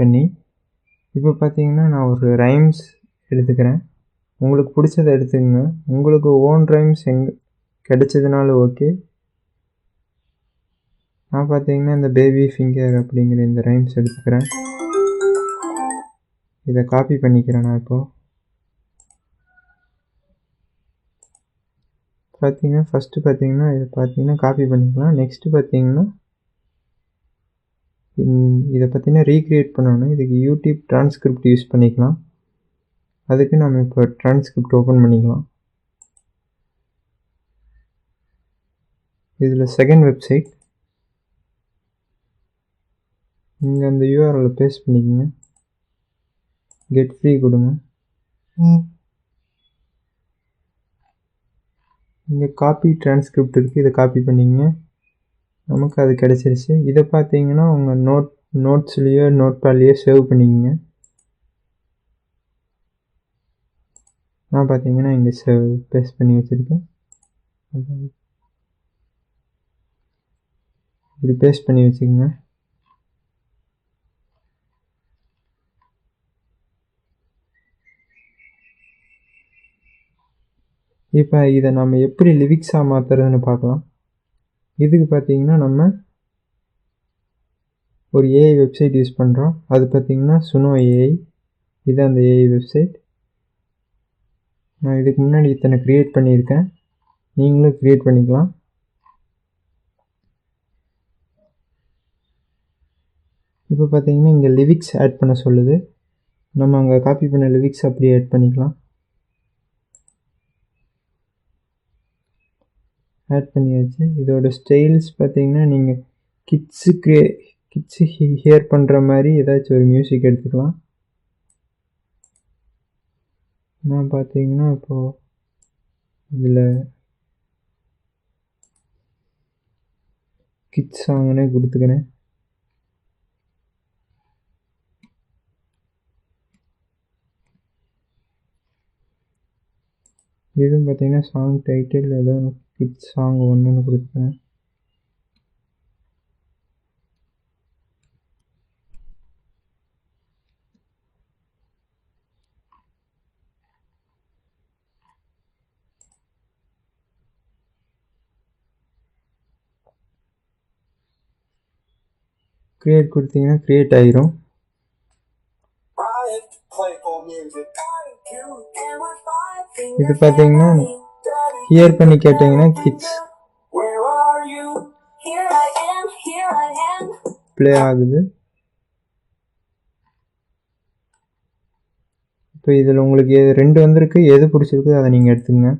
பண்ணி. இப்போ பார்த்தீங்கன்னா நான் ஒரு ரைம்ஸ் எடுத்துக்கிறேன். உங்களுக்கு பிடிச்சதை எடுத்துக்கங்க. உங்களுக்கு ஓன் ரைம்ஸ் கிடைச்சதுனாலும் ஓகே. நான் பார்த்தீங்கன்னா இந்த பேபி ஃபிங்கர் அப்படிங்கிற இந்த ரைம்ஸ் எடுத்துக்கிறேன். இதை காப்பி பண்ணிக்கிறேன் நான் இப்போது. பார்த்தீங்கன்னா ஃபஸ்ட்டு பார்த்தீங்கன்னா இதை பார்த்தீங்கன்னா காப்பி பண்ணிக்கலாம். நெக்ஸ்ட்டு பார்த்தீங்கன்னா இதை பார்த்தீங்கன்னா ரீக்ரியேட் பண்ணணும். இதுக்கு யூடியூப் டிரான்ஸ்கிரிப்ட் யூஸ் பண்ணிக்கலாம். அதுக்கு நம்ம இப்போ டிரான்ஸ்கிரிப்ட் ஓப்பன் பண்ணிக்கலாம். இதில் செகண்ட் வெப்சைட் இங்கே அந்த யூஆர்எல்லை பேஸ்ட் பண்ணிக்கோங்க. கெட் ஃப்ரீ கொடுங்க. இங்கே காப்பி டிரான்ஸ்கிரிப்ட் இருக்குது, இதை காப்பி பண்ணிக்கங்க. நமக்கு அது கிடச்சிருச்சு. இதை பார்த்தீங்கன்னா உங்கள் நோட்ஸ்லேயோ நோட்பேட்லேயோ சேவ் பண்ணிக்கோங்க. நான் பார்த்தீங்கன்னா இங்கே பேஸ்ட் பண்ணி வச்சுருக்கேன். இப்படி பேஸ்ட் பண்ணி வச்சுக்கோங்க. இப்போ இதை நம்ம எப்படி லிரிக்ஸாக மாற்றுறதுன்னு பார்க்கலாம். இதுக்கு பார்த்தீங்கன்னா நம்ம ஒரு ஏஐ வெப்சைட் யூஸ் பண்ணுறோம். அது பார்த்தீங்கன்னா சுனோ ஏஐ. இது அந்த ஏஐ வெப்சைட். நான் இதுக்கு முன்னாடி இத்தனை க்ரியேட் பண்ணியிருக்கேன். நீங்களும் க்ரியேட் பண்ணிக்கலாம். இப்போ பார்த்தீங்கன்னா இங்கே லிரிக்ஸ் ஆட் பண்ண சொல்லுது. நம்ம அங்கே காப்பி பண்ண லிரிக்ஸ் அப்படியே ஆட் பண்ணிக்கலாம். ஆட் பண்ணியாச்சு. இதோட ஸ்டைல்ஸ் பார்த்தீங்கன்னா நீங்கள் கிட்ஸு ஹியர் பண்ணுற மாதிரி ஏதாச்சும் ஒரு மியூசிக் எடுத்துக்கலாம். நான் பார்த்தீங்கன்னா இப்போது இதில் கிட்ஸ் சாங்னே கொடுத்துக்கிறேன். இதுவும் பார்த்தீங்கன்னா சாங் டைட்டில் ஏதோ கிட்ஸ் சாங் ஒன்றுன்னு கொடுத்துக்கிறேன். க்ரியேட் கொடுத்தீங்கன்னா க்ரியேட் ஆகிரும். இது பார்த்தீங்கன்னா ஹியர் பண்ணி கேட்டிங்கன்னா கிட்ஸ் ப்ளே ஆகுது. இப்போ இதில் உங்களுக்கு 2 வந்திருக்கு. எது பிடிச்சிருக்கு அதை நீங்கள் எடுத்துங்க.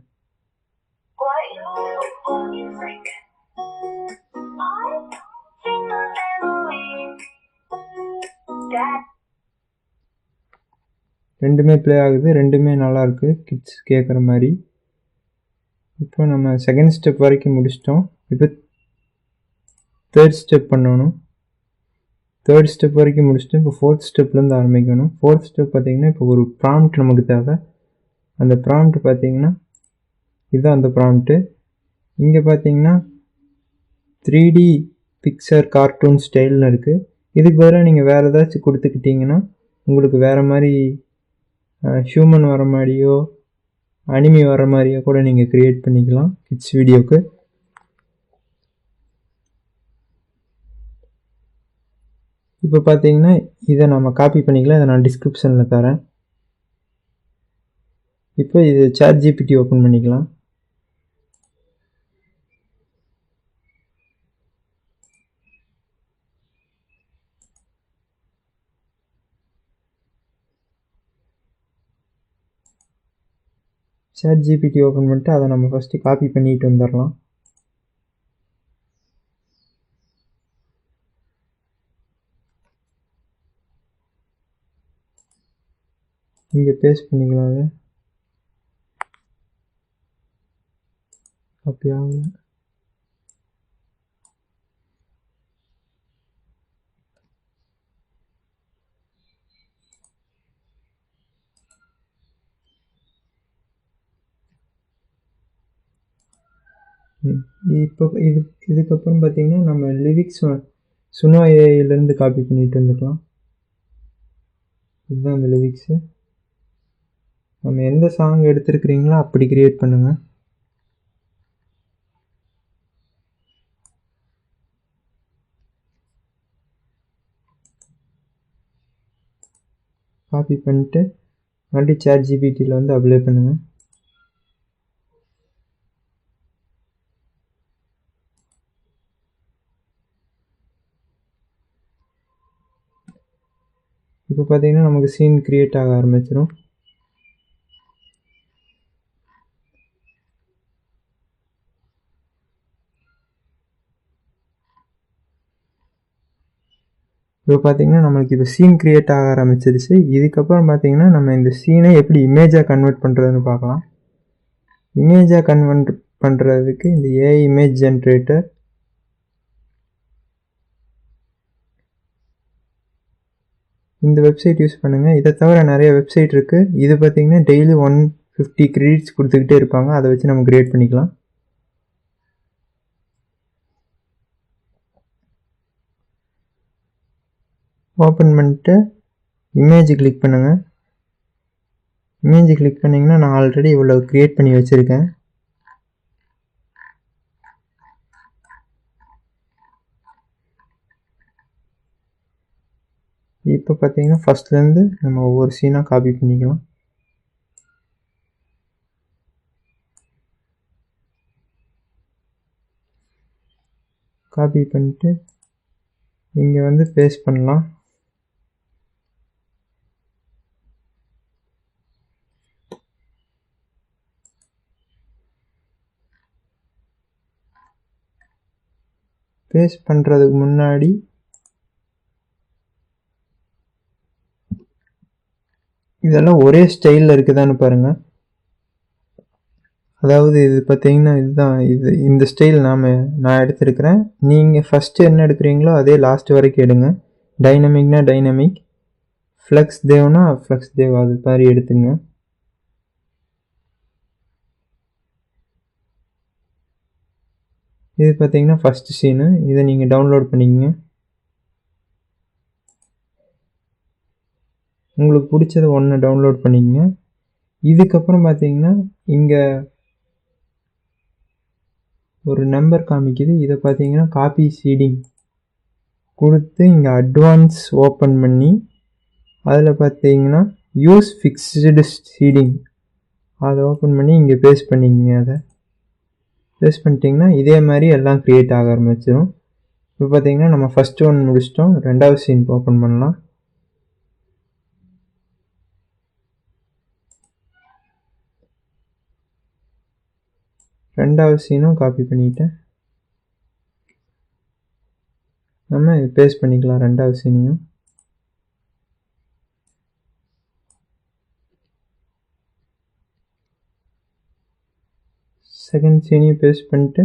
ரெண்டுமே ப்ளே ஆகுது. ரெண்டுமே நல்லாயிருக்கு, கிட்ஸ் கேட்குற மாதிரி. இப்போ நம்ம செகண்ட் ஸ்டெப் வரைக்கும் முடிச்சிட்டோம். இப்போ தேர்ட் ஸ்டெப் பண்ணணும். தேர்ட் ஸ்டெப் வரைக்கும் முடிச்சுட்டு இப்போ ஃபோர்த் ஸ்டெப்லேருந்து ஆரம்பிக்கணும். ஃபோர்த் ஸ்டெப் பார்த்தீங்கன்னா இப்போ ஒரு ப்ராம்ப்ட் நமக்கு தேவை. அந்த ப்ராம்ப்ட் பார்த்தீங்கன்னா இதுதான் அந்த ப்ராம்ப்ட்டு. இங்கே பார்த்தீங்கன்னா 3D பிக்சர் கார்ட்டூன் ஸ்டைல்னு இருக்குது. இதுக்கு பதிலாக நீங்கள் வேறு ஏதாச்சும் கொடுத்துக்கிட்டிங்கன்னா உங்களுக்கு வேறு மாதிரி ஹியூமன் வர மாதிரியோ அனிமி வர மாதிரியோ கூட நீங்கள் க்ரியேட் பண்ணிக்கலாம் கிட்ஸ் வீடியோவுக்கு. இப்போ பார்த்தீங்கன்னா இதை நம்ம காப்பி பண்ணிக்கலாம். இதை நான் டிஸ்கிரிப்ஷனில் தரேன். இப்போ இது ChatGPT ஓப்பன் பண்ணிக்கலாம். ChatGPT ஓப்பன் பண்ணிட்டு அதை நம்ம ஃபஸ்ட்டு காப்பி பண்ணிட்டு வந்துடலாம். இங்கே பேஸ்ட் பண்ணிக்கலாம். அதை காப்பி ஆகல. இப்போ இதுக்கப்புறம் பார்த்தீங்கன்னா நம்ம லிரிக்ஸ் சுனோ ஏஐலேருந்து காப்பி பண்ணிட்டு வந்துக்கலாம். இதுதான் இந்த லிரிக்ஸு. நம்ம எந்த சாங் எடுத்துருக்கிறீங்களோ அப்படி க்ரியேட் பண்ணுங்கள். காப்பி பண்ணிட்டு மறுபடியும் ChatGPTயில் வந்து அப்ளை பண்ணுங்கள். இப்போ பார்த்தீங்கன்னா நமக்கு சீன் க்ரியேட் ஆக ஆரம்பிச்சிடும். இப்போ பார்த்தீங்கன்னா நம்மளுக்கு இப்போ சீன் க்ரியேட் ஆக ஆரம்பிச்சிருச்சு. இதுக்கப்புறம் பார்த்தீங்கன்னா நம்ம இந்த சீனை எப்படி இமேஜாக கன்வெர்ட் பண்ணுறதுன்னு பார்க்கலாம். இமேஜாக கன்வெர்ட் பண்ணுறதுக்கு இந்த AI இமேஜ் ஜென்ரேட்டர், இந்த வெப்சைட் யூஸ் பண்ணுங்கள். இதை தவிர நிறைய வெப்சைட் இருக்குது. இது பார்த்தீங்கன்னா டெய்லி 150 கிரெடிட்ஸ் கொடுத்துக்கிட்டே இருப்பாங்க. அதை வச்சு நம்ம கிரியேட் பண்ணிக்கலாம். ஓப்பன் பண்ணிட்டு இமேஜ் கிளிக் பண்ணுங்கள். இமேஜ் கிளிக் பண்ணிங்கன்னா நான் ஆல்ரெடி இவ்வளோ க்ரியேட் பண்ணி வச்சுருக்கேன். இப்போ பார்த்தீங்கன்னா ஃபஸ்ட்லேருந்து நம்ம ஒவ்வொரு சீனாக காப்பி பண்ணிக்கலாம். காப்பி பண்ணிட்டு இங்கே வந்து பேஸ்ட் பண்ணலாம். பேஸ்ட் பண்ணுறதுக்கு முன்னாடி இதெல்லாம் ஒரே ஸ்டைலில் இருக்குதான்னு பாருங்கள். அதாவது இது பார்த்தீங்கன்னா இதுதான், இந்த ஸ்டைல் நான் எடுத்துருக்கிறேன். நீங்கள் ஃபஸ்ட்டு என்ன எடுக்கிறீங்களோ அதே லாஸ்ட் வரைக்கும் எடுங்க. டைனமிக்னா டைனமிக், ஃப்ளெக்ஸ் தேவ்னா ஃப்ளெக்ஸ் தேவ், அது மாதிரி எடுத்துங்க. இது பார்த்தீங்கன்னா ஃபஸ்ட்டு சீனு. இதை நீங்கள் டவுன்லோட் பண்ணிக்கங்க. உங்களுக்கு பிடிச்சது ஒன்று டவுன்லோட் பண்ணிக்கங்க. இதுக்கப்புறம் பார்த்தீங்கன்னா இங்கே ஒரு நம்பர் காமிக்குது. இதை பார்த்தீங்கன்னா காப்பி சீடிங் கொடுத்து இங்கே அட்வான்ஸ் ஓப்பன் பண்ணி அதில் பார்த்தீங்கன்னா யூஸ் ஃபிக்ஸ்டு சீடிங் அதை ஓப்பன் பண்ணி இங்கே பேஸ்ட் பண்ணிக்கங்க. அதை பேஸ்ட் பண்ணிட்டிங்கன்னா இதே மாதிரி எல்லாம் க்ரியேட் ஆக ஆரம்பிச்சிடும். இப்போ பார்த்தீங்கன்னா நம்ம ஃபஸ்ட்டு ஒன் முடிச்சிட்டோம். ரெண்டாவது சீன் ஓப்பன் பண்ணலாம். ரெண்டாவது சீனும் காப்பி பண்ணிட்டேன். நம்ம பேஸ்ட் பண்ணிக்கலாம் ரெண்டாவது சீனையும். செகண்ட் சீனையும் பேஸ்ட் பண்ணிட்டு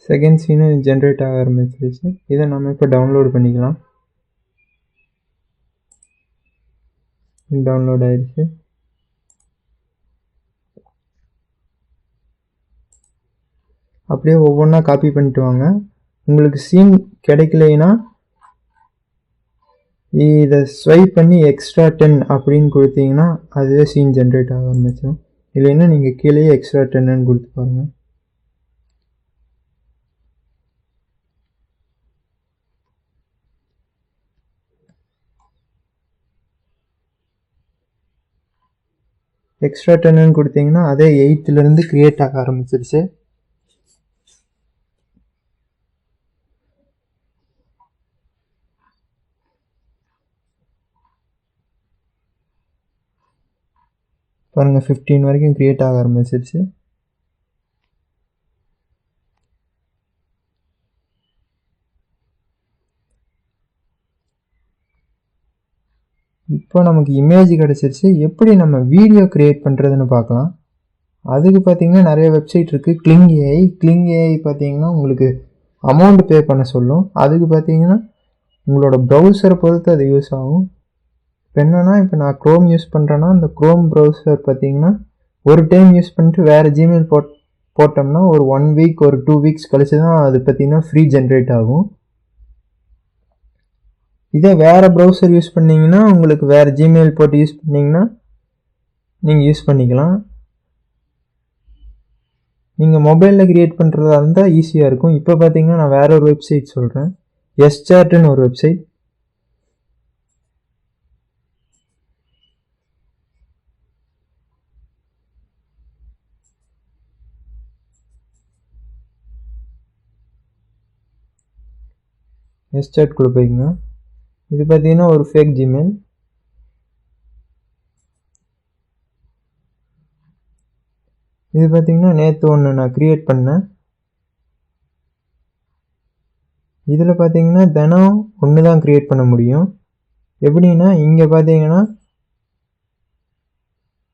செகண்ட் சீனும் ஜென்ரேட் ஆக ஆரம்பிச்சிருச்சு. இதை நம்ம இப்போ டவுன்லோட் பண்ணிக்கலாம். டவுன்லோட் ஆயிடுச்சு. அப்படியே ஒவ்வொன்றா காப்பி பண்ணிட்டு வாங்க. உங்களுக்கு சீன் கிடைக்கலைன்னா இதை ஸ்வைப் பண்ணி எக்ஸ்ட்ரா 10 அப்படின்னு கொடுத்தீங்கன்னா அதுவே சீன் ஜென்ரேட் ஆக ஆரம்பிச்சிடும். இல்லைன்னா நீங்கள் கீழே எக்ஸ்ட்ரா 10ன்னு கொடுத்து பாருங்கள். எக்ஸ்ட்ரா 10ன்னு கொடுத்தீங்கன்னா அதே 8லேருந்து க்ரியேட் ஆக ஆரம்பிச்சிருச்சு. பாருங்கள் 15 வரைக்கும் க்ரியேட் ஆக ஆரம்பிச்சிருச்சு. இப்போ நமக்கு இமேஜ் கிடச்சிருச்சு. எப்படி நம்ம வீடியோ க்ரியேட் பண்ணுறதுன்னு பார்க்கலாம். அதுக்கு பார்த்தீங்கன்னா நிறைய வெப்சைட் இருக்குது. கிளிங் ஏஐ பார்த்தீங்கன்னா உங்களுக்கு அமௌண்ட் பே பண்ண சொல்லும். அதுக்கு பார்த்தீங்கன்னா உங்களோட ப்ரௌசரை பொறுத்து அது யூஸ் ஆகும். இப்போ என்னென்னா, இப்போ நான் க்ரோம் யூஸ் பண்ணுறேன்னா அந்த க்ரோம் ப்ரௌசர் பார்த்தீங்கன்னா ஒரு டைம் யூஸ் பண்ணிட்டு வேறு ஜிமெயில் போட்டோம்னா ஒரு 1 வீக் ஒரு 2 வீக்ஸ் கழிச்சு தான் அது பார்த்தீங்கன்னா ஃப்ரீ ஜென்ரேட் ஆகும். இதே வேறு ப்ரௌசர் யூஸ் பண்ணிங்கன்னா உங்களுக்கு வேறு ஜிமெயில் போட்டு யூஸ் பண்ணிங்கன்னா நீங்கள் யூஸ் பண்ணிக்கலாம். நீங்கள் மொபைலில் க்ரியேட் பண்ணுறதா இருந்தால் ஈஸியாக இருக்கும். இப்போ பார்த்தீங்கன்னா நான் வேறு ஒரு வெப்சைட் சொல்கிறேன். எஸ்சாட்னு ஒரு வெப்சைட். எஸ்சாட்குள்ளே போய்க்குங்க. இது பார்த்தீங்கன்னா ஒரு ஃபேக் ஜிமெயில். இது பார்த்தீங்கன்னா நேற்று ஒன்று நான் க்ரியேட் பண்ணேன். இதில் பார்த்தீங்கன்னா தினம் ஒன்று தான் க்ரியேட் பண்ண முடியும். எப்படின்னா இங்கே பார்த்தீங்கன்னா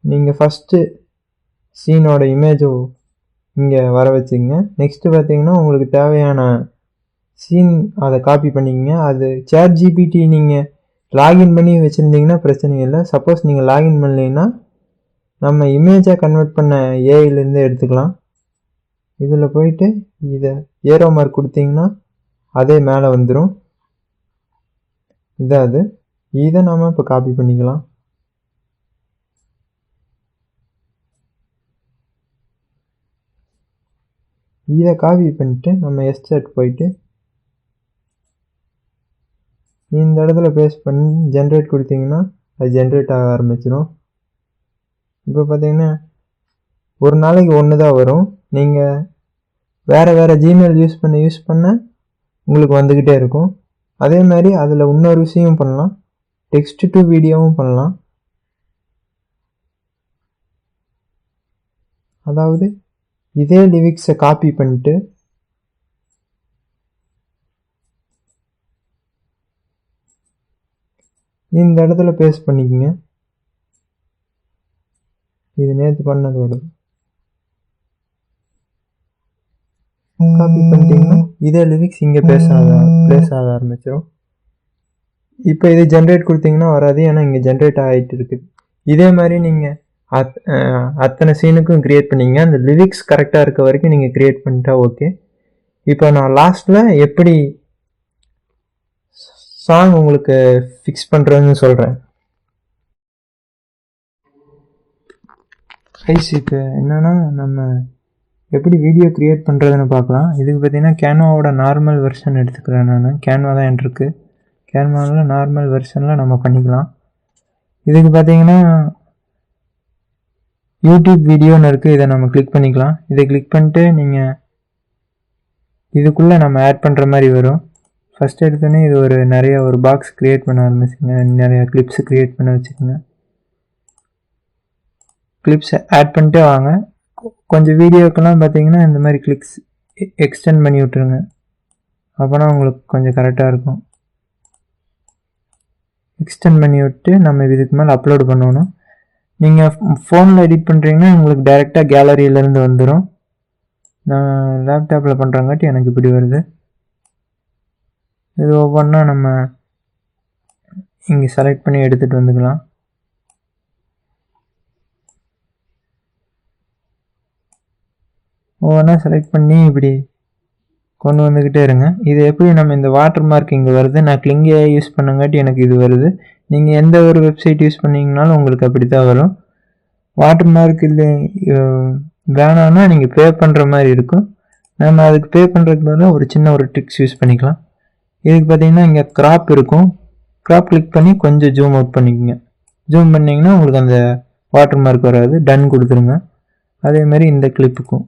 நீங்கள் ஃபஸ்ட்டு சீனோட இமேஜை இங்கே வர வச்சுங்க. நெக்ஸ்ட்டு பார்த்தீங்கன்னா உங்களுக்கு தேவையான சீன் அதை காப்பி பண்ணிக்கங்க. அது ChatGPT நீங்கள் லாகின் பண்ணி வச்சுருந்தீங்கன்னா பிரச்சனை இல்லை. சப்போஸ் நீங்கள் லாகின் பண்ணலைன்னா நம்ம இமேஜை கன்வெர்ட் பண்ண ஏஐலேருந்து எடுத்துக்கலாம். இதில் போயிட்டு இதை ஏரோ மார்க் கொடுத்தீங்கன்னா அதே மேலே வந்துடும். இதை நம்ம இப்போ காப்பி பண்ணிக்கலாம். இதை காப்பி பண்ணிட்டு நம்ம எஸ்சாட் போயிட்டு இந்த இடத்துல பேஸ்ட் பண்ணி ஜென்ரேட் கொடுத்தீங்கன்னா அது ஜென்ரேட் ஆக ஆரம்பிச்சிடும். இப்போ பார்த்தீங்கன்னா ஒரு நாளைக்கு ஒன்று தான் வரும். நீங்கள் வேறு ஜிமெயில் யூஸ் பண்ண உங்களுக்கு வந்துக்கிட்டே இருக்கும். அதே மாதிரி அதில் இன்னொரு விஷயம் பண்ணலாம். டெக்ஸ்ட் டு வீடியோவும் பண்ணலாம். அதாவது இதே லிரிக்ஸை காப்பி பண்ணிட்டு இந்த இடத்துல பேஸ்ட் பண்ணிக்கோங்க. இது நேற்று பண்ணதோட காப்பி பண்ணிட்டீங்கன்னா இதே லிரிக்ஸ் இங்கே பிளேஸ் ஆக ஆரம்பிச்சிடும். இப்போ இது ஜென்ரேட் கொடுத்தீங்கன்னா வராது, ஏன்னா இங்கே ஜென்ரேட் ஆகிட்டு இருக்குது. இதே மாதிரி நீங்கள் அத்தனை சீனுக்கும் க்ரியேட் பண்ணிங்க. அந்த லிரிக்ஸ் கரெக்டாக இருக்க வரைக்கும் நீங்கள் க்ரியேட் பண்ணிட்டா ஓகே. இப்போ நான் லாஸ்ட்டில் எப்படி சாங் உங்களுக்கு ஃபிக்ஸ் பண்ணுறதுன்னு சொல்கிறேன். இப்போ என்னென்னா நம்ம எப்படி வீடியோ க்ரியேட் பண்ணுறதுன்னு பார்க்கலாம். இதுக்கு பார்த்தீங்கன்னா கேன்வாவோட நார்மல் வெர்ஷன் எடுத்துக்கிறேன். நான் கேன்வா தான் என்ட்ருக்கு. கேன்வாவில் நார்மல் வெர்ஷனில் நம்ம பண்ணிக்கலாம். இதுக்கு பார்த்தீங்கன்னா யூடியூப் வீடியோன்னு இருக்குது. இதை நம்ம கிளிக் பண்ணிக்கலாம். இதை கிளிக் பண்ணிட்டு நீங்கள் இதுக்குள்ளே நம்ம ஆட் பண்ணுற மாதிரி வரும். ஃபஸ்ட்டு எடுத்தோன்னே இது நிறைய பாக்ஸ் க்ரியேட் பண்ண ஆரம்பிச்சுங்க. நிறையா கிளிப்ஸ் க்ரியேட் பண்ண வச்சுக்கோங்க. கிளிப்ஸ் ஆட் பண்ணிட்டே வாங்க. கொஞ்சம் வீடியோக்கெல்லாம் பார்த்தீங்கன்னா இந்த மாதிரி கிளிக்ஸ் எக்ஸ்டெண்ட் பண்ணி விட்ருங்க. அப்போனா உங்களுக்கு கொஞ்சம் கரெக்டாக இருக்கும். எக்ஸ்டெண்ட் பண்ணி விட்டு நம்ம இதுக்கு மேலே அப்லோட் பண்ணணும். நீங்கள் ஃபோனில் எடிட் பண்ணுறீங்கன்னா உங்களுக்கு டைரெக்டாக கேலரியிலேருந்து வந்துடும். நான் லேப்டாப்பில் பண்ணுறங்காட்டி எனக்கு இப்படி வருது. இது ஒவ்வொன்றா நம்ம இங்கே செலக்ட் பண்ணி எடுத்துகிட்டு வந்துக்கலாம். ஒவ்வொன்றா செலக்ட் பண்ணி இப்படி கொண்டு வந்துக்கிட்டே இருங்க. இது எப்படி நம்ம இந்த வாட்டர் மார்க் இங்கே வருது, நான் கிளிங்கே யூஸ் பண்ணங்காட்டி எனக்கு இது வருது. நீங்கள் எந்த ஒரு வெப்சைட் யூஸ் பண்ணிங்கனாலும் உங்களுக்கு அப்படி தான் வரும். வாட்டர் மார்க் இல்லை வேணான்னா நீங்கள் பே பண்ணுற மாதிரி இருக்கும். நம்ம அதுக்கு பே பண்ணுறதுக்கு பதிலாக ஒரு சின்ன ட்ரிக்ஸ் யூஸ் பண்ணிக்கலாம். இதுக்கு பார்த்தீங்கன்னா இங்கே க்ராப் இருக்கும். க்ராப் கிளிக் பண்ணி கொஞ்சம் ஜூம் அவுட் பண்ணிக்கோங்க. ஜூம் பண்ணிங்கன்னா உங்களுக்கு அந்த வாட்டர் மார்க் வராது. டன் கொடுத்துருங்க. அதேமாதிரி இந்த கிளிப்புக்கும்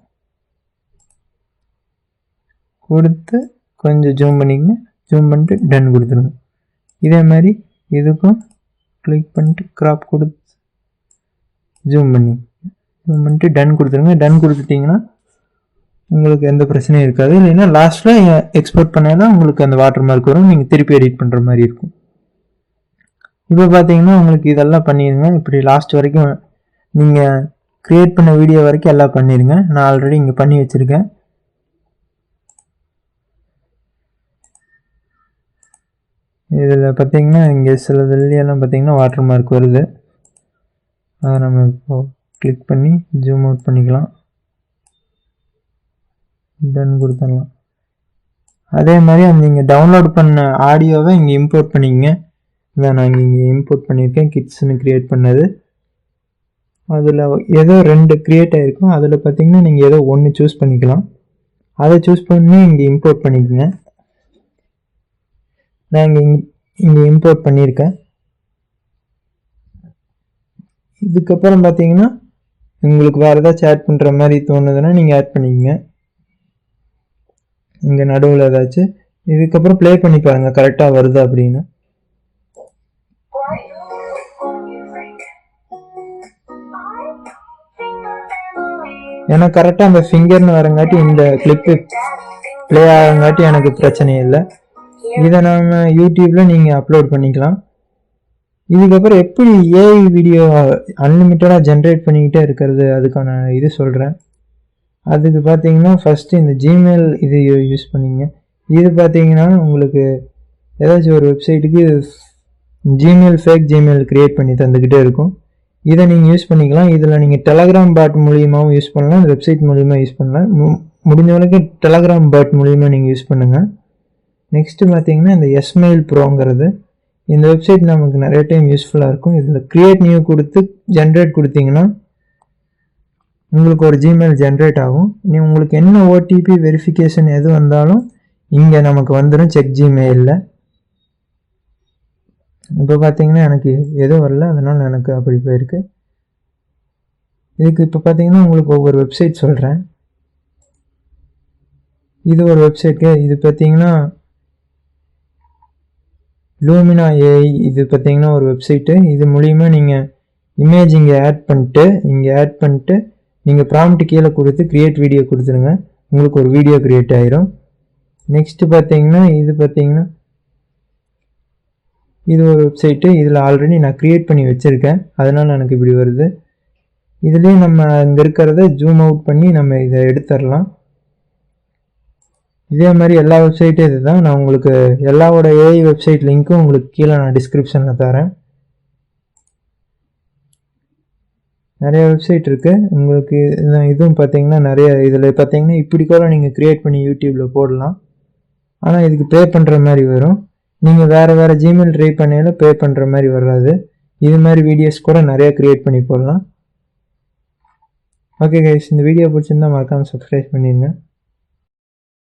கொடுத்து கொஞ்சம் ஜூம் பண்ணிக்கங்க. ஜூம் பண்ணிட்டு டன் கொடுத்துருங்க. இதே மாதிரி இதுக்கும் கிளிக் பண்ணிட்டு க்ராப் கொடுத்து ஜூம் பண்ணிட்டு டன் கொடுத்துருங்க. டன் கொடுத்துட்டிங்கன்னா உங்களுக்கு எந்த பிரச்சனையும் இருக்காது. இல்லைன்னா லாஸ்ட்டில் எக்ஸ்போர்ட் பண்ணாலும் உங்களுக்கு அந்த வாட்டர் மார்க் வரும். நீங்கள் திருப்பி எடிட் பண்ணுற மாதிரி இருக்கும். இப்போ பார்த்தீங்கன்னா உங்களுக்கு இதெல்லாம் பண்ணிடுங்க. இப்படி லாஸ்ட் வரைக்கும் நீங்கள் க்ரியேட் பண்ண வீடியோ வரைக்கும் எல்லாம் பண்ணிடுங்க. நான் ஆல்ரெடி இங்கே பண்ணி வச்சுருக்கேன். இதில் பார்த்தீங்கன்னா இங்கே சில இதுலையெல்லாம் பார்த்தீங்கன்னா வாட்டர் மார்க் வருது. அதை நம்ம இப்போது கிளிக் பண்ணி ஜூம் அவுட் பண்ணிக்கலாம். டன் கொடுத்துடலாம். அதே மாதிரி அந்த நீங்கள் டவுன்லோட் பண்ண ஆடியோவை இங்கே இம்போர்ட் பண்ணிக்கங்க. இதான் நான் இங்கே இம்போர்ட் பண்ணியிருக்கேன், கிட்ஸ்னு க்ரியேட் பண்ணது. அதில் ஏதோ 2 க்ரியேட் ஆகிருக்கும். அதில் பார்த்தீங்கன்னா நீங்கள் ஏதோ ஒன்று சூஸ் பண்ணிக்கலாம். அதை சூஸ் பண்ணி இங்கே இம்போர்ட் பண்ணிக்கோங்க. நான் இங்கே இம்போர்ட் பண்ணியிருக்கேன். இதுக்கப்புறம் பார்த்தீங்கன்னா உங்களுக்கு வேறு ஏதாச்சும் ஆட் பண்ணுற மாதிரி தோணுதுன்னா நீங்கள் ஆட் பண்ணிக்கங்க. இங்கே நடுவில் ஏதாச்சும். இதுக்கப்புறம் ப்ளே பண்ணி பாருங்கள் கரெக்டாக வருது அப்படின்னு. ஏன்னா கரெக்டாக அந்த ஃபிங்கர்னு வரங்காட்டி இந்த கிளிப்பு ப்ளே ஆகங்காட்டி எனக்கு பிரச்சனை இல்லை. இதை நம்ம யூடியூப்பில் நீங்கள் அப்லோட் பண்ணிக்கலாம். இதுக்கப்புறம் எப்படி ஏஐ வீடியோ அன்லிமிட்டடாக ஜென்ரேட் பண்ணிக்கிட்டே இருக்கிறது அதுக்கான இது சொல்கிறேன். அதுக்கு பார்த்தீங்கன்னா ஃபஸ்ட்டு இந்த ஜிமெயில் இது யூஸ் பண்ணிங்க. இது பார்த்தீங்கன்னா உங்களுக்கு ஏதாச்சும் ஒரு வெப்சைட்டுக்கு ஜிமெயில் ஃபேக் ஜிமெயில் க்ரியேட் பண்ணி தந்துக்கிட்டே இருக்கும். இதை நீங்கள் யூஸ் பண்ணிக்கலாம். இதில் நீங்கள் டெலகிராம் பாட் மூலியமாகவும் யூஸ் பண்ணலாம், இந்த வெப்சைட் மூலிமா யூஸ் பண்ணலாம். முடிஞ்ச வரைக்கும் டெலகிராம் பாட் மூலிமா நீங்கள் யூஸ் பண்ணுங்கள். நெக்ஸ்ட்டு பார்த்தீங்கன்னா இந்த எஸ்மெயில் ப்ரோங்கிறது இந்த வெப்சைட் நமக்கு நிறைய டைம் யூஸ்ஃபுல்லாக இருக்கும். இதில் க்ரியேட் நியூ கொடுத்து ஜென்ரேட் கொடுத்தீங்கன்னா உங்களுக்கு ஒரு ஜிமெயில் ஜென்ரேட் ஆகும். உங்களுக்கு என்ன ஓடிபி வெரிஃபிகேஷன் எது வந்தாலும் இங்கே நமக்கு வந்துடும் செக் ஜிமெயிலில். இப்போ பார்த்தீங்கன்னா எனக்கு எதுவும் வரல, அதனால் எனக்கு அப்படி போயிருக்கு. இதுக்கு இப்போ பார்த்தீங்கன்னா உங்களுக்கு ஒவ்வொரு வெப்சைட் சொல்கிறேன். இது ஒரு வெப்சைட்டு. இது பார்த்தீங்கன்னா லூமினா ஏஐ. இது பார்த்தீங்கன்னா ஒரு வெப்சைட்டு. இது மூலிமா நீங்கள் இமேஜ் இங்கே ஆட் பண்ணிட்டு நீங்கள் ப்ராம்ப்ட் கீழே கொடுத்து க்ரியேட் வீடியோ கொடுத்துருங்க. உங்களுக்கு ஒரு வீடியோ க்ரியேட் ஆயிரும். நெக்ஸ்ட்டு பார்த்தீங்கன்னா இது ஒரு வெப்சைட்டு. இதில் ஆல்ரெடி நான் க்ரியேட் பண்ணி வச்சுருக்கேன், அதனால் எனக்கு இப்படி வருது. இதுலேயும் நம்ம இங்கே இருக்கிறத ஜூம் அவுட் பண்ணி நம்ம இதை எடுத்துடலாம். இதே மாதிரி எல்லா வெப்சைட்டும் இது தான். நான் உங்களுக்கு எல்லாவோட ஏஐ வெப்சைட் லிங்க்கும் உங்களுக்கு கீழே நான் டிஸ்கிரிப்ஷனில் தரேன். நிறைய வெப்சைட் இருக்குது உங்களுக்கு. இதுவும் பார்த்தீங்கன்னா நிறைய இதில் பார்த்தீங்கன்னா இப்படி கூட நீங்கள் க்ரியேட் பண்ணி யூடியூப்பில் போடலாம். ஆனால் இதுக்கு பே பண்ணுற மாதிரி வரும். நீங்கள் வேறு ஜிமெயில் ட்ரை பண்ணையில் பே பண்ணுற மாதிரி வராது. இது மாதிரி வீடியோஸ் கூட நிறையா க்ரியேட் பண்ணி போடலாம். ஓகே கைஸ், இந்த வீடியோ பிடிச்சிருந்தா மறக்காமல் சப்ஸ்கிரைப் பண்ணிடுங்க.